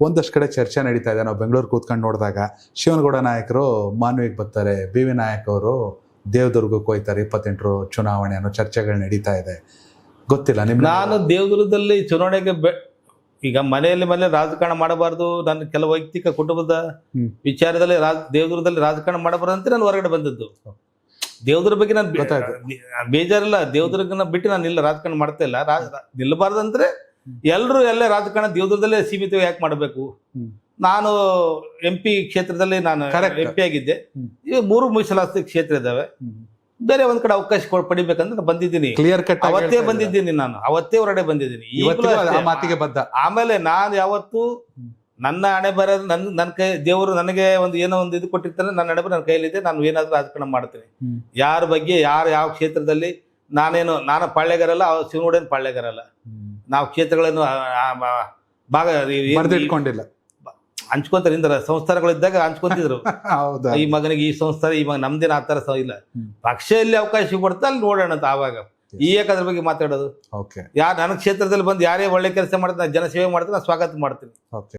ಒಂದಷ್ಟು ಕಡೆ ಚರ್ಚೆ ನಡೀತಾ ಇದೆ. ನಾವು ಬೆಂಗಳೂರು ಕೂತ್ಕೊಂಡು ನೋಡಿದಾಗ ಶಿವನಗೌಡ ನಾಯಕರು ಮಾನ್ವಿಗೆ ಬರ್ತಾರೆ, ಬಿ ವಿ ನಾಯಕ್ ಅವರು ದೇವದುರ್ಗಕ್ಕೆ ಹೋಯ್ತಾರೆ 28 ಚುನಾವಣೆ ಅನ್ನೋ ಚರ್ಚೆಗಳು ನಡೀತಾ ಇದೆ. ಗೊತ್ತಿಲ್ಲ ನಿಮ್ಗೆ? ನಾನು ದೇವದುರ್ಗದಲ್ಲಿ ಚುನಾವಣೆಗೆ ಈಗ ಮನೆ ರಾಜಕಾರಣ ಮಾಡಬಾರ್ದು, ನನ್ನ ಕೆಲವು ವೈಯಕ್ತಿಕ ಕುಟುಂಬದ ವಿಚಾರದಲ್ಲಿ ದೇವದುರ್ಗದಲ್ಲಿ ರಾಜಕಾರಣ ಮಾಡಬಾರ್ದು ಅಂತ ನಾನು ಹೊರಗಡೆ ಬಂದದ್ದು. ದೇವದುರ್ಗ ಬಗ್ಗೆ ನಾನು ಬೇಜಾರಿಲ್ಲ, ದೇವದುರ್ಗನ ಬಿಟ್ಟು ನಾನು ಇಲ್ಲ ರಾಜಕಾರಣ ಮಾಡ್ತಾ ಇಲ್ಲ. ನಿಲ್ಲಬಾರ್ದಂದ್ರೆ ಎಲ್ಲರೂ ಎಲ್ಲೇ ರಾಜಕಾರಣ ದೇವದುರ್ಗದಲ್ಲೇ ಸೀಮಿತ ಯಾಕೆ ಮಾಡಬೇಕು? ನಾನು MP ಕ್ಷೇತ್ರದಲ್ಲಿ ನಾನು MP ಆಗಿದ್ದೆ. ಈಗ 3 ಮೀಸಲಾತಿ ಕ್ಷೇತ್ರ ಇದ್ದಾವೆ, ಬೇರೆ ಒಂದ್ ಕಡೆ ಅವಕಾಶ ಪಡಿಬೇಕಂತ ಬಂದಿದ್ದೀನಿ. ಕ್ಲಿಯರ್ ಕಟ್ ಅವತ್ತೇ ಬಂದಿದ್ದೀನಿ, ನಾನು ಅವತ್ತೇ ಹೊರಗಡೆ ಬಂದಿದ್ದೀನಿ. ಮಾತಿಗೆ ಬದ್ಧ. ಆಮೇಲೆ ನಾನು ಯಾವತ್ತು ನನ್ನ ಹಣೆ ಬರ ನನ್ನ ಕೈ ದೇವರು ನನಗೆ ಒಂದು ಏನೋ ಒಂದು ಇದು ಕೊಟ್ಟಿರ್ತಾನೆ, ನನ್ನ ಹಣೆ ಬರ ನನ್ನ ಕೈಲಿದೆ, ನಾನು ಏನಾದ್ರೂ ರಾಜಕಾರಣ ಮಾಡ್ತೀನಿ. ಯಾರ ಬಗ್ಗೆ ಯಾವ ಕ್ಷೇತ್ರದಲ್ಲಿ ನಾನು ಪಾಳ್ಯಗಾರಲ್ಲ, ಶಿವನಗೌಡನ ಪಾಳ್ಯಗಾರಲ್ಲ. ನಾವು ಕ್ಷೇತ್ರಗಳನ್ನು ಭಾಗ ಇಟ್ಕೊಂಡಿಲ್ಲ, ಹಂಚ್ಕೊಂತಾರೆ. ಇಂದ್ರ ಸಂಸ್ಥಾನಗಳಿದ್ದಾಗ ಹಂಚ್ಕೊಂತಿದ್ರು, ಈ ಮಗನಿಗೆ ಈ ಸಂಸ್ಥಾನ, ಈ ಮಗ ನಮ್ದೇನ ಆ ತರ ಇಲ್ಲ. ಪಕ್ಷ ಎಲ್ಲಿ ಅವಕಾಶ ಕೊಡ್ತಾ ಅಲ್ಲಿ ನೋಡೋಣ ಅಂತ. ಆವಾಗ ಯಾಕೆ ಅದ್ರ ಬಗ್ಗೆ ಮಾತಾಡೋದು? ಯಾರು ನನ್ನ ಕ್ಷೇತ್ರದಲ್ಲಿ ಬಂದು ಯಾರೇ ಒಳ್ಳೆ ಕೆಲಸ ಮಾಡ್ತಾರೆ, ಜನ ಸೇವೆ ಮಾಡ್ತಾರೆ, ನಾನು ಸ್ವಾಗತ ಮಾಡ್ತೀನಿ.